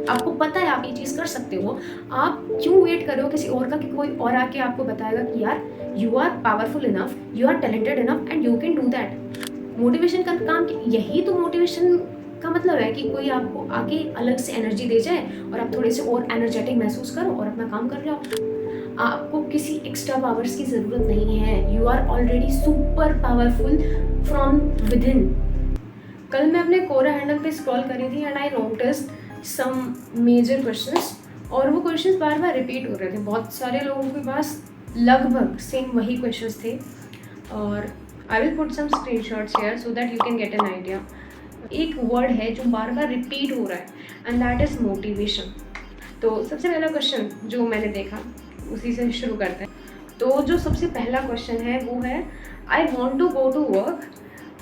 आपको पता है आप ये चीज़ कर सकते हो, आप क्यों वेट कर रहे हो किसी और का कि कोई और आके आपको बताएगा कि यार you are powerful enough, you are talented enough and you can do that. Motivation का काम, यही तो मोटिवेशन का मतलब है कि कोई आपको आके अलग से एनर्जी दे जाए और आप थोड़े से और एनर्जेटिक महसूस करो और अपना काम कर जाओ। आपको किसी एक्स्ट्रा पावर्स की ज़रूरत नहीं है, you are already super powerful from within. कल मैं अपने कोरा हैंडल पे स्क्रॉल कर रही थी and I noticed some major questions, और वो क्वेश्चंस बार बार रिपीट हो रहे थे। बहुत सारे लोगों के पास लगभग सेम वही क्वेश्चंस थे, और I will put some screenshots here so that you can get an idea. एक वर्ड है जो बार बार रिपीट हो रहा है एंड दैट इज़ मोटिवेशन। तो सबसे पहला क्वेश्चन जो मैंने देखा उसी से शुरू करते हैं। तो जो सबसे पहला क्वेश्चन है वो है, I want to go to work,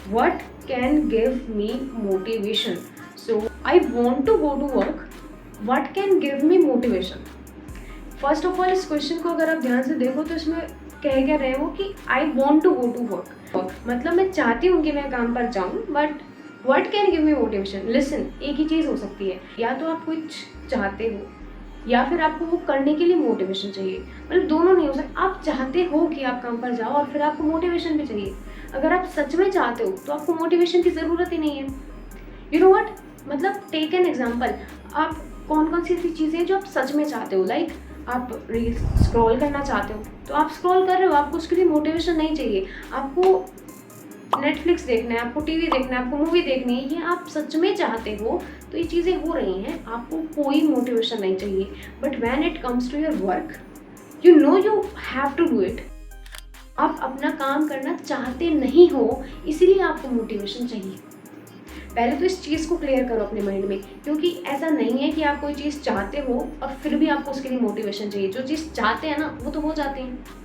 what can give me motivation. So I want to go to work, what can give me motivation. First of all इस क्वेश्चन को अगर आप ध्यान से देखो तो इसमें कह क्या रहे हो कि I want to go to work, मतलब मैं चाहती हूँ कि मैं काम पर जाऊँ, but what can give me motivation. Listen, एक ही चीज़ हो सकती है, या तो आप कुछ चाहते हो या फिर आपको वो करने के लिए मोटिवेशन चाहिए, मतलब दोनों नहीं हो सकता। आप चाहते हो कि आप काम पर जाओ और फिर आपको मोटिवेशन भी चाहिए। अगर आप सच में चाहते हो तो आपको मोटिवेशन की ज़रूरत ही नहीं है। यू नो व्हाट, मतलब टेक एन एग्जांपल, आप कौन कौन सी ऐसी चीज़ें हैं जो आप सच में चाहते हो, लाइक आप रील्स स्क्रॉल करना चाहते हो तो आप स्क्रॉल कर रहे हो, आपको उसके लिए मोटिवेशन नहीं चाहिए। आपको नेटफ्लिक्स देखना है, आपको टीवी देखना है, आपको मूवी देखनी है, ये आप सच में चाहते हो तो ये चीज़ें हो रही हैं, आपको कोई मोटिवेशन नहीं चाहिए। But when it comes to your work, you know you have to do it. आप अपना काम करना चाहते नहीं हो, इसीलिए आपको मोटिवेशन चाहिए। पहले तो इस चीज़ को क्लियर करो अपने माइंड में, क्योंकि ऐसा नहीं है कि आप कोई चीज़ चाहते हो और फिर भी आपको उसके लिए मोटिवेशन चाहिए। जो चीज़ चाहते हैं ना वो तो हो जाते हैं।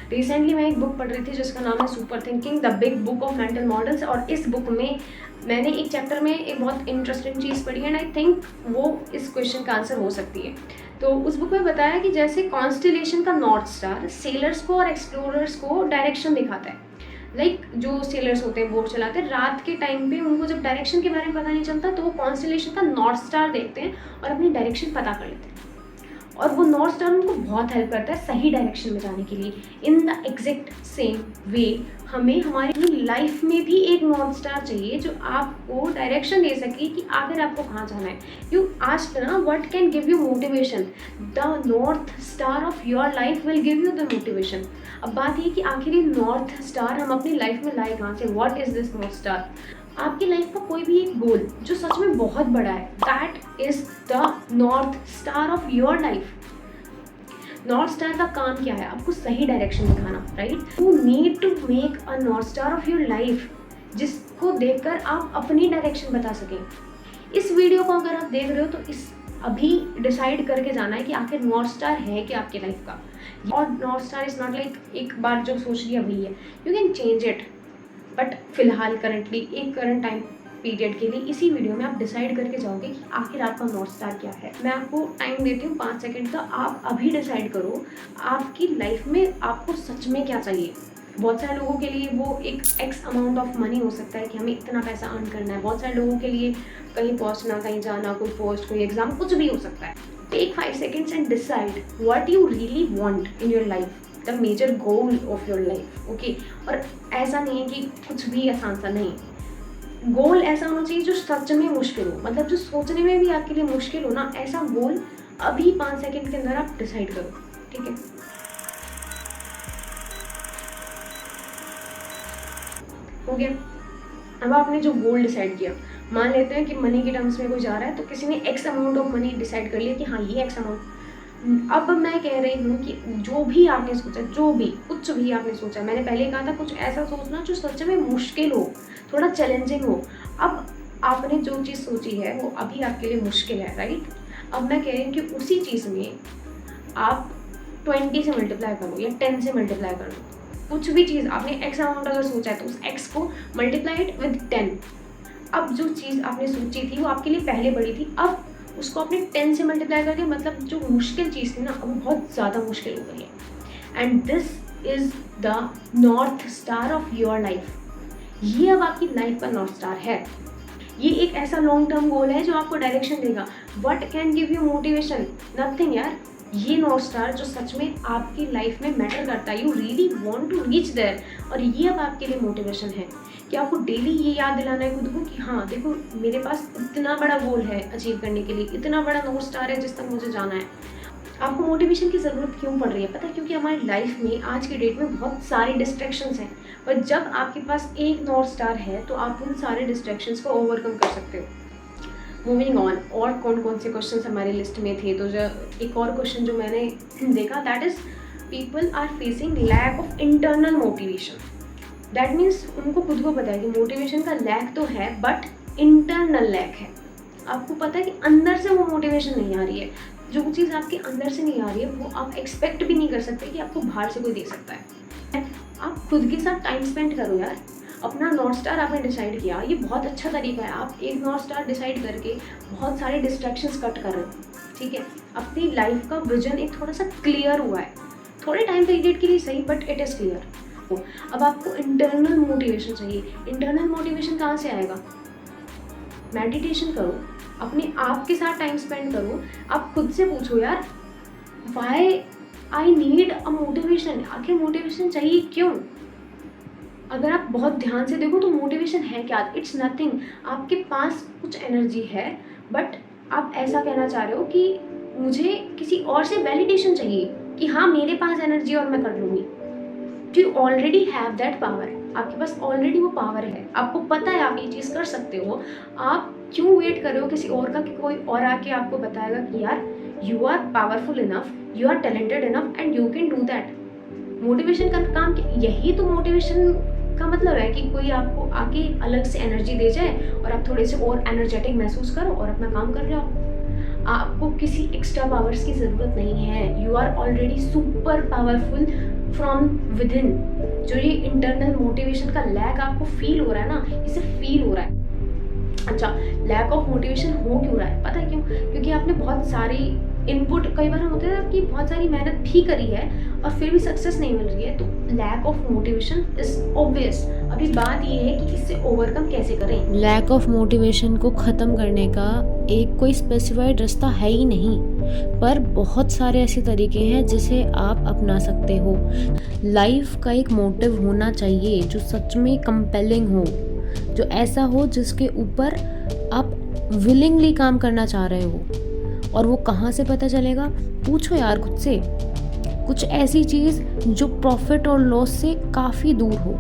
रिसेंटली मैं एक बुक पढ़ रही थी जिसका नाम है super thinking the big book of mental models, और इस बुक में मैंने एक चैप्टर में एक बहुत इंटरेस्टिंग चीज़ पढ़ी एंड आई थिंक वो इस क्वेश्चन का आंसर हो सकती है। तो उस बुक में बताया कि जैसे कॉन्स्टेलेशन का नॉर्थ स्टार सेलर्स को और एक्सप्लोरर्स को डायरेक्शन दिखाता है। लाइक जो सेलर्स होते हैं, बोट चलाते हैं, रात के टाइम पे उनको जब डायरेक्शन के बारे में पता नहीं चलता तो वो कॉन्स्टेलेशन का नॉर्थ स्टार देखते हैं और अपनी डायरेक्शन पता कर लेते हैं, और वो नॉर्थ स्टार उनको बहुत हेल्प करता है सही डायरेक्शन में जाने के लिए। In the exact same way हमें हमारी लाइफ में भी एक नॉर्थ स्टार चाहिए जो आपको डायरेक्शन दे सके कि आखिर आपको कहाँ जाना है। यू आस्क्ड ना what can give you motivation, the north star of your life will give you the motivation. अब बात ये कि आखिर ये नॉर्थ स्टार हम अपनी लाइफ में लाए कहाँ से, what is this north star. आपकी लाइफ का कोई भी एक गोल जो सच में बहुत बड़ा है, that is the north star of your life. North star का काम क्या है, आपको सही डायरेक्शन दिखाना, right. You need to make a north star of your life जिसको देखकर आप अपनी डायरेक्शन बता सकें। इस वीडियो को अगर आप देख रहे हो तो इस अभी डिसाइड करके जाना है कि आखिर नॉर्थ स्टार है क्या आपकी लाइफ का। और north star is not like एक बार जो सोच लिया वही है, you can change it, but फिलहाल करंटली एक करंट टाइम पीरियड के लिए इसी वीडियो में आप डिसाइड करके जाओगे कि आखिर आपका नॉर्थ स्टार क्या है। मैं आपको टाइम देती हूँ 5 सेकंड का, आप अभी डिसाइड करो आपकी लाइफ में आपको सच में क्या चाहिए। बहुत सारे लोगों के लिए वो एक एक्स अमाउंट ऑफ मनी हो सकता है कि हमें इतना पैसा अर्न करना है। बहुत सारे लोगों के लिए कहीं पहुँचना, कहीं जाना, कोई पोस्ट, कोई एग्जाम, कुछ भी हो सकता है। Take 5 seconds and decide what you really want in your life, the major goal of your life, okay. और ऐसा नहीं है कि कुछ भी आसान सा नहीं, गोल ऐसा होना चाहिए जो सच में मुश्किल हो, मतलब जो सोचने में भी आपके लिए मुश्किल हो ना, ऐसा गोल अभी 5 सेकंड के अंदर आप डिसाइड करो, ठीक है। हो गया। अब आपने जो गोल डिसाइड किया, मान लेते हैं कि मनी के टर्म्स में कोई जा रहा है तो किसी ने x amount of money decide कर लिया कि हाँ ये एक्स अमाउंट। अब मैं कह रही हूँ कि जो भी आपने सोचा, जो भी कुछ भी आपने सोचा, मैंने पहले कहा था कुछ ऐसा सोचना जो सच में मुश्किल हो, थोड़ा चैलेंजिंग हो। अब आपने जो चीज़ सोची है वो अभी आपके लिए मुश्किल है, राइट। अब मैं कह रही हूँ कि उसी चीज़ में आप 20 से मल्टीप्लाई करो या 10 से मल्टीप्लाई करो। कुछ भी चीज़ आपने एक्स अमाउंट अगर सोचा है तो उस एक्स को मल्टीप्लाई इट विद 10। अब जो चीज़ आपने सोची थी वो आपके लिए पहले बड़ी थी, अब उसको आपने 10 से मल्टीप्लाई करके, मतलब जो मुश्किल चीज़ थी ना अब बहुत ज़्यादा मुश्किल हो गई है। And this is the north star of your life. ये अब आपकी लाइफ का नॉर्थ स्टार है। ये एक ऐसा लॉन्ग टर्म गोल है जो आपको डायरेक्शन देगा. What can give you motivation? Nothing यार. ये नॉर्थ स्टार जो सच में आपकी लाइफ में मैटर करता है, you really want to reach there, और ये अब आपके लिए मोटिवेशन है कि आपको डेली ये याद दिलाना है खुद को कि हाँ देखो, मेरे पास इतना बड़ा गोल है अचीव करने के लिए, इतना बड़ा नॉर्थ स्टार है जिस तक मुझे जाना है. आपको मोटिवेशन की ज़रूरत क्यों पड़ रही है? पता है, क्योंकि हमारी लाइफ में आज की डेट में बहुत सारे डिस्ट्रैक्शंस हैं, पर जब आपके पास एक नॉर्थ स्टार है तो आप उन सारे डिस्ट्रैक्शंस को ओवरकम कर सकते हो. मूविंग ऑन, और कौन कौन से क्वेश्चन हमारी लिस्ट में थे, तो जो एक और क्वेश्चन जो मैंने देखा, that is people are facing lack of internal motivation. That means उनको खुद को पता है कि मोटिवेशन का लैक तो है, बट इंटरनल लैक है. आपको पता है कि अंदर से वो मोटिवेशन नहीं आ रही है. जो चीज़ आपके अंदर से नहीं आ रही है वो आप एक्सपेक्ट भी नहीं कर सकते कि आपको बाहर से कोई दे सकता है. आप खुद के साथ टाइम स्पेंड करो यार. अपना नॉर्थ स्टार आपने डिसाइड किया, ये बहुत अच्छा तरीका है. आप एक नॉर्थ स्टार डिसाइड करके बहुत सारे डिस्ट्रैक्शंस कट कर रहे हो, ठीक है. अपनी लाइफ का विजन एक थोड़ा सा क्लियर हुआ है, थोड़े टाइम पीरियड के लिए सही, बट इट इज़ क्लियर. अब आपको इंटरनल मोटिवेशन चाहिए. इंटरनल मोटिवेशन कहाँ से आएगा? मेडिटेशन करो, अपने आप के साथ टाइम स्पेंड करो. आप खुद से पूछो यार, why I need a motivation. आखिर मोटिवेशन चाहिए क्यों? अगर आप बहुत ध्यान से देखो तो मोटिवेशन है क्या? It's nothing. आपके पास कुछ एनर्जी है, बट आप ऐसा कहना चाह रहे हो कि मुझे किसी और से वैलिडेशन चाहिए कि हाँ मेरे पास एनर्जी और मैं कर लूँगी. You already have that power. आपके पास ऑलरेडी वो पावर है, आपको पता है आप ये चीज़ कर सकते हो. आप क्यों वेट कर रहे हो किसी और का कि कोई और आके आपको बताएगा कि यार you are powerful enough, you are talented enough and you can do that. Motivation का काम यही तो मोटिवेशन का मतलब है कि कोई आपको आके अलग से एनर्जी दे जाए और आप थोड़े से और एनर्जेटिक महसूस करो और अपना काम कर जाओ. आपको किसी एक्स्ट्रा पावर्स की ज़रूरत नहीं है. You are already super powerful from within. जो ये इंटरनल मोटिवेशन का लैक आपको फील हो रहा है ना, इसे फील हो रहा है. अच्छा, लैक ऑफ मोटिवेशन हो क्यों रहा है? पता है क्यों? क्योंकि आपने बहुत सारी इनपुट, कई बार होता है कि बहुत सारी मेहनत भी करी है और फिर भी सक्सेस नहीं मिल रही है, तो lack of motivation is obvious. अभी बात ये है कि इससे ओवरकम कैसे करें. लैक ऑफ मोटिवेशन को ख़त्म करने का एक कोई स्पेसिफाइड रास्ता है ही नहीं, पर बहुत सारे ऐसे तरीके हैं जिसे आप अपना सकते हो. लाइफ का एक मोटिव होना चाहिए जो सच में कंपेलिंग हो, जो ऐसा हो जिसके ऊपर आप विलिंगली काम करना चाह रहे हो. और वो कहाँ से पता चलेगा? पूछो यार खुद से. कुछ ऐसी चीज़ जो प्रॉफिट और लॉस से काफ़ी दूर हो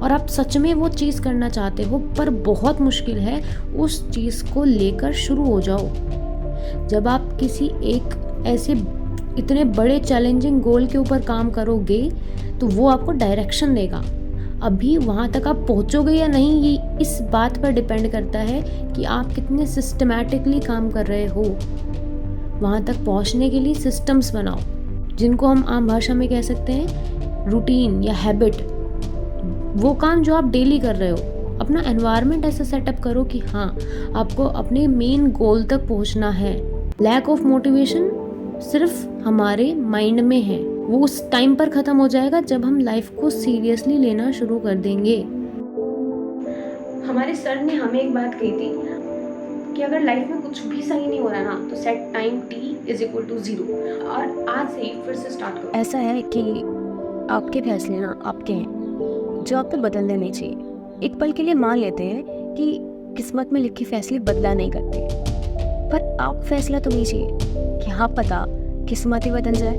और आप सच में वो चीज़ करना चाहते हो, पर बहुत मुश्किल है, उस चीज़ को लेकर शुरू हो जाओ. जब आप किसी एक ऐसे इतने बड़े चैलेंजिंग गोल के ऊपर काम करोगे तो वो आपको डायरेक्शन देगा. अभी वहाँ तक आप पहुँचोगे या नहीं, ये इस बात पर डिपेंड करता है कि आप कितने सिस्टमैटिकली काम कर रहे हो. वहाँ तक पहुँचने के लिए सिस्टम्स बनाओ, जिनको हम आम भाषा में कह सकते हैं रूटीन या हैबिट. वो काम जो आप डेली कर रहे हो. अपना एनवायरनमेंट ऐसा सेटअप करो कि हाँ आपको अपने मेन गोल तक पहुँचना है. लैक ऑफ मोटिवेशन सिर्फ हमारे माइंड में है, वो उस टाइम पर ख़त्म हो जाएगा जब हम लाइफ को सीरियसली लेना शुरू कर देंगे. हमारे सर ने हमें एक बात कही थी कि अगर लाइफ में कुछ भी सही नहीं हो रहा ना, तो set time t is equal to 0. और आज से ही फिर से स्टार्ट करो. ऐसा है कि आपके फैसले ना आपके हैं, जो आपको बदलने नहीं चाहिए. एक पल के लिए मान लेते हैं कि किस्मत में लिखे फैसले बदला नहीं करते, पर आप फैसला तो लीजिए कि हाँ पता किस्मत ही बदल जाए.